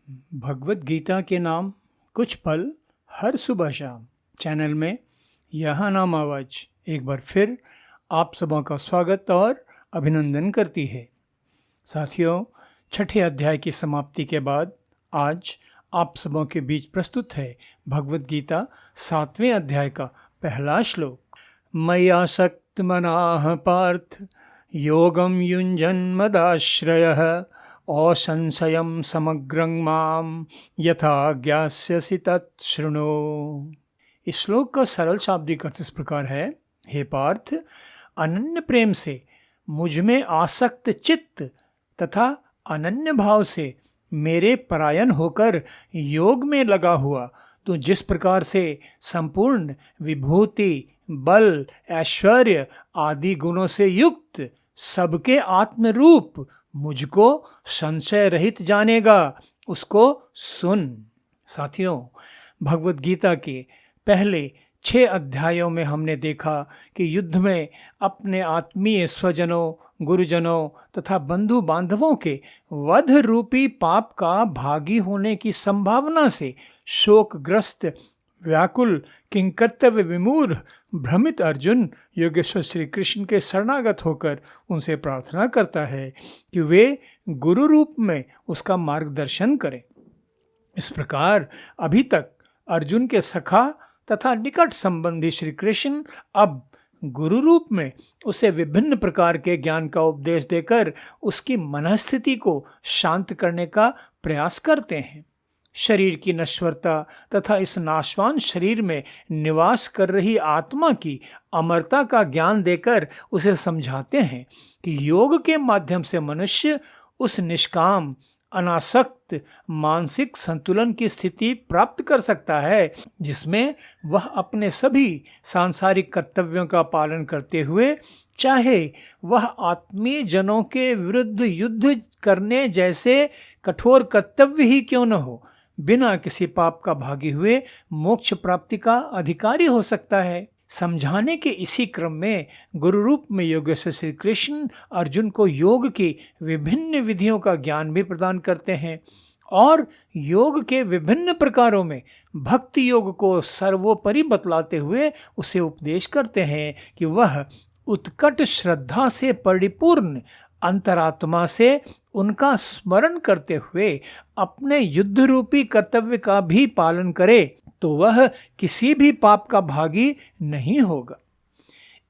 भगवत गीता के नाम कुछ पल हर सुबह शाम चैनल में यह नाम आवाज़ एक बार फिर आप सबों का स्वागत और अभिनंदन करती है। साथियों, छठे अध्याय की समाप्ति के बाद आज आप सबों के बीच प्रस्तुत है भगवत गीता 7वें अध्याय का पहला श्लोक। मय्यासक्त मनाः पार्थ योगम युञ्जन्मदाश्रयः असंशयं समग्रं मां यथा ज्ञास्यसि तत् शृणु। इस श्लोक का सरल शाब्दिक अर्थ इस प्रकार है। हे पार्थ, अनन्य प्रेम से मुझ में आसक्त चित्त तथा अनन्य भाव से मेरे परायण होकर योग में लगा हुआ तो जिस प्रकार से संपूर्ण विभूति, बल, ऐश्वर्य आदि गुणों से युक्त सबके आत्म रूप मुझको संशय रहित जानेगा, उसको सुन। साथियों, भगवत गीता के पहले 6 अध्यायों में हमने देखा कि युद्ध में अपने आत्मीय स्वजनों, गुरुजनों तथा बंधु बांधवों के वध रूपी पाप का भागी होने की संभावना से शोकग्रस्त, व्याकुल, किंकर्तव्य विमूढ़, भ्रमित अर्जुन योगेश्वर श्री कृष्ण के शरणागत होकर उनसे प्रार्थना करता है कि वे गुरु रूप में उसका मार्गदर्शन करें। इस प्रकार अभी तक अर्जुन के सखा तथा निकट संबंधी श्री कृष्ण अब गुरु रूप में उसे विभिन्न प्रकार के ज्ञान का उपदेश देकर उसकी मनस्थिति को शांत करने का प्रयास करते हैं। शरीर की नश्वरता तथा इस नाशवान शरीर में निवास कर रही आत्मा की अमरता का ज्ञान देकर उसे समझाते हैं कि योग के माध्यम से मनुष्य उस निष्काम, अनासक्त मानसिक संतुलन की स्थिति प्राप्त कर सकता है जिसमें वह अपने सभी सांसारिक कर्तव्यों का पालन करते हुए, चाहे वह आत्मीय जनों के विरुद्ध युद्ध करने जैसे कठोर कर्तव्य ही क्यों न हो, बिना किसी पाप का भागी हुए मोक्ष प्राप्ति का अधिकारी हो सकता है। समझाने के इसी क्रम में गुरु रूप में योगेश्वर श्री कृष्ण अर्जुन को योग की विभिन्न विधियों का ज्ञान भी प्रदान करते हैं और योग के विभिन्न प्रकारों में भक्ति योग को सर्वोपरि बतलाते हुए उसे उपदेश करते हैं कि वह उत्कट श्रद्धा से परिपूर्ण अंतरात्मा से उनका स्मरण करते हुए अपने युद्ध रूपी कर्तव्य का भी पालन करे तो वह किसी भी पाप का भागी नहीं होगा।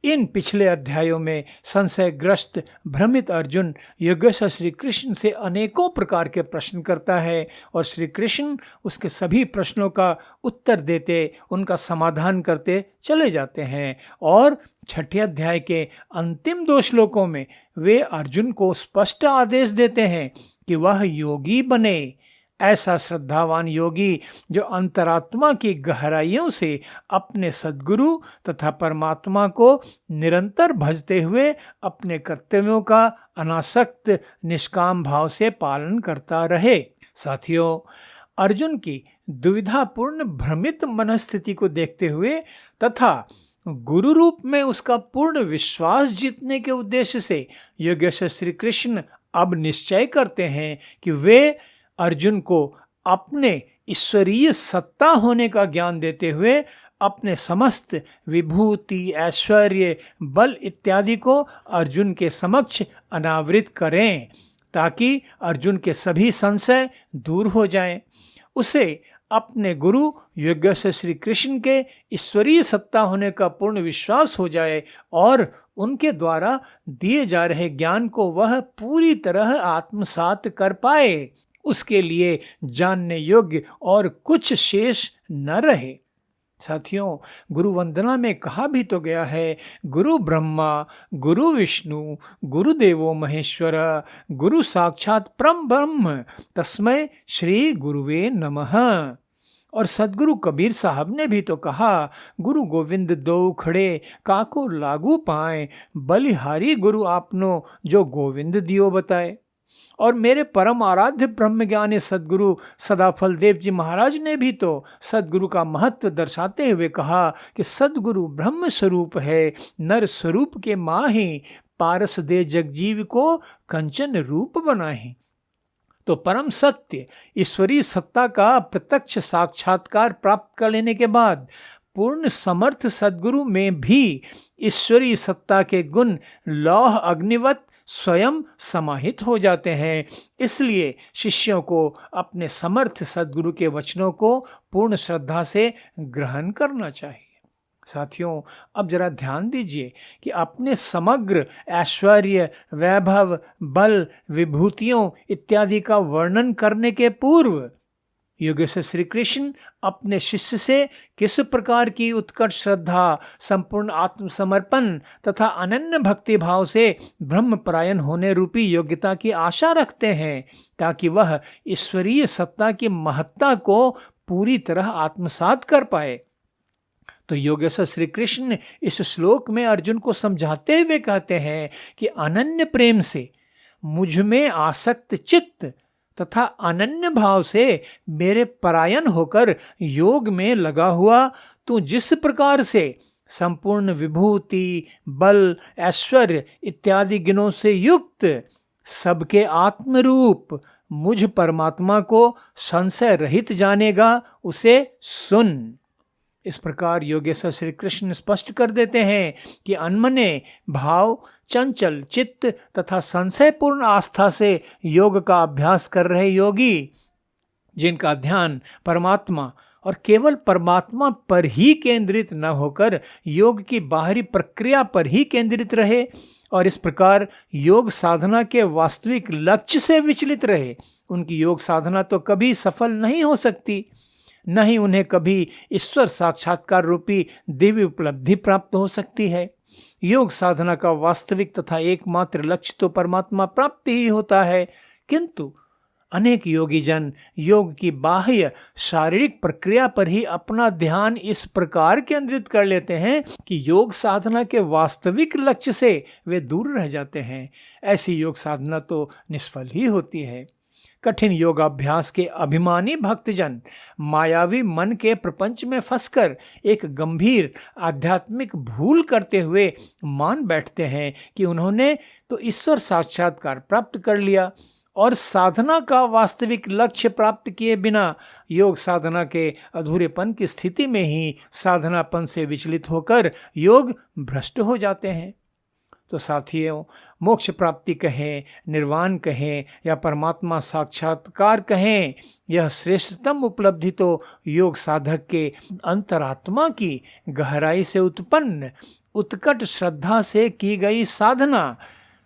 इन पिछले अध्यायों में संशयग्रस्त भ्रमित अर्जुन योगेश्वर श्री कृष्ण से अनेकों प्रकार के प्रश्न करता है और श्री कृष्ण उसके सभी प्रश्नों का उत्तर देते, उनका समाधान करते चले जाते हैं और छठे अध्याय के अंतिम 2 श्लोकों में वे अर्जुन को स्पष्ट आदेश देते हैं कि वह योगी बने, ऐसा श्रद्धावान योगी जो अंतरात्मा की गहराइयों से अपने सद्गुरु तथा परमात्मा को निरंतर भजते हुए अपने कर्तव्यों का अनासक्त निष्काम भाव से पालन करता रहे। साथियों, अर्जुन की दुविधापूर्ण भ्रमित मनस्थिति को देखते हुए तथा गुरु रूप में उसका पूर्ण विश्वास जीतने के उद्देश्य से योगेश्वर श्री कृष्ण अब निश्चय करते हैं कि वे अर्जुन को अपने ईश्वरीय सत्ता होने का ज्ञान देते हुए अपने समस्त विभूति, ऐश्वर्य, बल इत्यादि को अर्जुन के समक्ष अनावृत करें ताकि अर्जुन के सभी संशय दूर हो जाएं। उसे अपने गुरु योगेश्वर श्री कृष्ण के ईश्वरीय सत्ता होने का पूर्ण विश्वास हो जाए और उनके द्वारा दिए जा रहे ज्ञान को वह पूरी तरह आत्मसात कर पाए। उसके लिए जानने योग्य और कुछ शेष न रहे। साथियों, गुरु वंदना में कहा भी तो गया है, गुरु ब्रह्मा, गुरु विष्णु, गुरुदेवो महेश्वर, गुरु साक्षात परम ब्रह्म, तस्मै श्री गुरुवे नमः। और सदगुरु कबीर साहब ने भी तो कहा, गुरु गोविंद दो खड़े काको लागू पाए, बलिहारी गुरु आपनो जो गोविंद दियो बताए। और मेरे परम आराध्य ब्रह्मज्ञानी सदगुरु सदाफल देव जी महाराज ने भी तो सदगुरु का महत्व दर्शाते हुए कहा कि सदगुरु ब्रह्म स्वरूप है, नर स्वरूप के माही, पारस दे जगजीव को कंचन रूप बनाही। तो परम सत्य ईश्वरीय सत्ता का प्रत्यक्ष साक्षात्कार प्राप्त कर लेने के बाद पूर्ण समर्थ सद्गुरु में भी ईश्वरीय सत्ता के गुण लौह अग्निवत स्वयं समाहित हो जाते हैं। इसलिए शिष्यों को अपने समर्थ सद्गुरु के वचनों को पूर्ण श्रद्धा से ग्रहण करना चाहिए। साथियों, अब जरा ध्यान दीजिए कि अपने समग्र ऐश्वर्य, वैभव, बल, विभूतियों इत्यादि का वर्णन करने के पूर्व योगेश्वर श्री कृष्ण अपने शिष्य से किस प्रकार की उत्कट श्रद्धा, संपूर्ण आत्मसमर्पण तथा अनन्य भक्ति भाव से ब्रह्मपरायण होने रूपी योग्यता की आशा रखते हैं, ताकि वह ईश्वरीय सत्ता की महत्ता को पूरी तरह आत्मसात कर पाए। तो योगेश्वर श्री कृष्ण इस श्लोक में अर्जुन को समझाते हुए कहते हैं कि अनन्य प्रेम से मुझ में आसक्त चित्त तथा अनन्य भाव से मेरे परायण होकर योग में लगा हुआ तू जिस प्रकार से संपूर्ण विभूति, बल, ऐश्वर्य इत्यादि गुणों से युक्त सबके आत्मरूप मुझ परमात्मा को संशय रहित जानेगा, उसे सुन। इस प्रकार योगेश्वर श्री कृष्ण स्पष्ट कर देते हैं कि अनमने भाव, चंचल चित्त तथा संशयपूर्ण आस्था से योग का अभ्यास कर रहे योगी, जिनका ध्यान परमात्मा और केवल परमात्मा पर ही केंद्रित न होकर योग की बाहरी प्रक्रिया पर ही केंद्रित रहे और इस प्रकार योग साधना के वास्तविक लक्ष्य से विचलित रहे, उनकी योग साधना तो कभी सफल नहीं हो सकती, न ही उन्हें कभी ईश्वर साक्षात्कार रूपी दिव्य उपलब्धि प्राप्त हो सकती है। योग साधना का वास्तविक तथा एकमात्र लक्ष्य तो परमात्मा प्राप्ति ही होता है, किंतु अनेक योगी जन योग की बाह्य शारीरिक प्रक्रिया पर ही अपना ध्यान इस प्रकार केंद्रित कर लेते हैं कि योग साधना के वास्तविक लक्ष्य से वे दूर रह जाते हैं। ऐसी योग साधना तो निष्फल ही होती है। कठिन योगाभ्यास के अभिमानी भक्तजन मायावी मन के प्रपंच में फंसकर एक गंभीर आध्यात्मिक भूल करते हुए मान बैठते हैं कि उन्होंने तो ईश्वर साक्षात्कार प्राप्त कर लिया और साधना का वास्तविक लक्ष्य प्राप्त किए बिना योग साधना के अधूरेपन की स्थिति में ही साधनापन से विचलित होकर योग भ्रष्ट हो जाते हैं। तो साथियों, मोक्ष प्राप्ति कहें, निर्वाण कहें या परमात्मा साक्षात्कार कहें, यह श्रेष्ठतम उपलब्धि तो योग साधक के अंतरात्मा की गहराई से उत्पन्न उत्कट श्रद्धा से की गई साधना,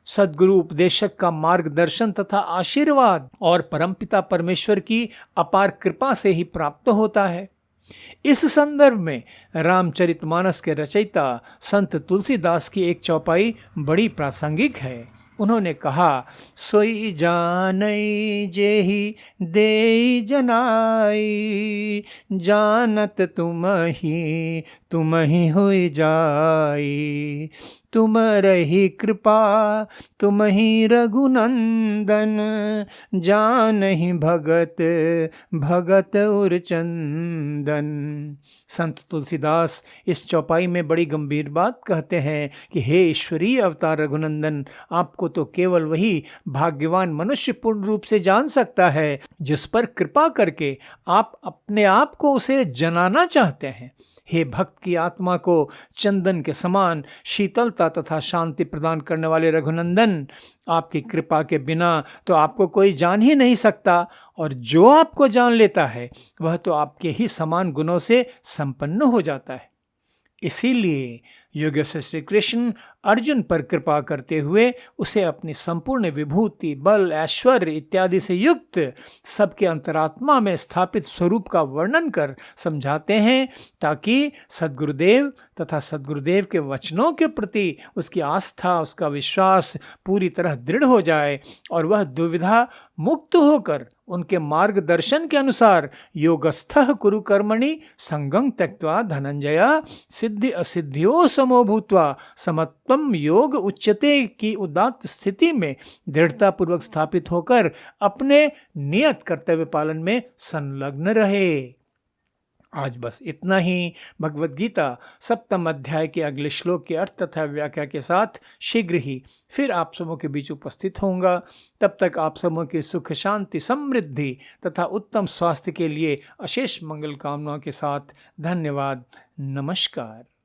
सद्गुरु उपदेशक का मार्गदर्शन तथा आशीर्वाद और परमपिता परमेश्वर की अपार कृपा से ही प्राप्त होता है। इस संदर्भ में रामचरितमानस के रचयिता संत तुलसीदास की एक चौपाई बड़ी प्रासंगिक है। उन्होंने कहा, सोई जानई जेहि देई जनाई, जानत तुम ही होई जाई, तुम रही कृपा तुम ही रघुनंदन, जानहि भगत भगत उर चंदन। संत तुलसीदास इस चौपाई में बड़ी गंभीर बात कहते हैं कि हे ईश्वरीय अवतार रघुनंदन, आपको तो केवल वही भाग्यवान मनुष्य पूर्ण रूप से जान सकता है जिस पर कृपा करके आप अपने आप को उसे जनाना चाहते हैं। हे भक्त की आत्मा को चंदन के समान शीतलता तथा शांति प्रदान करने वाले रघुनंदन, आपकी कृपा के बिना तो आपको कोई जान ही नहीं सकता, और जो आपको जान लेता है वह तो आपके ही समान गुणों से संपन्न हो जाता है। इसीलिए योगेश्वर श्री कृष्ण अर्जुन पर कृपा करते हुए उसे अपनी संपूर्ण विभूति, बल, ऐश्वर्य इत्यादि से युक्त सबके अंतरात्मा में स्थापित स्वरूप का वर्णन कर समझाते हैं, ताकि सद्गुरुदेव तथा सद्गुरुदेव के वचनों के प्रति उसकी आस्था, उसका विश्वास पूरी तरह दृढ़ हो जाए और वह दुविधा मुक्त होकर उनके मार्गदर्शन के अनुसार योगस्थः कुरु कर्मणि संगं त्यक्त्वा धनंजय सिद्धि असिद्धियों समो भूत्वा समत्वम योग उच्यते की उदात्त स्थिति में दृढ़ता पूर्वक स्थापित होकर अपने नियत कर्तव्य पालन में संलग्न रहे। आज बस इतना ही। भगवद गीता सप्तम अध्याय के अगले श्लोक के अर्थ तथा व्याख्या के साथ शीघ्र ही फिर आप सबों के बीच उपस्थित होऊंगा। तब तक आप सबों की सुख शांति समृद्धि तथा उत्तम स्वास्थ्य के लिए अशेष मंगल कामनाओं के साथ धन्यवाद। नमस्कार।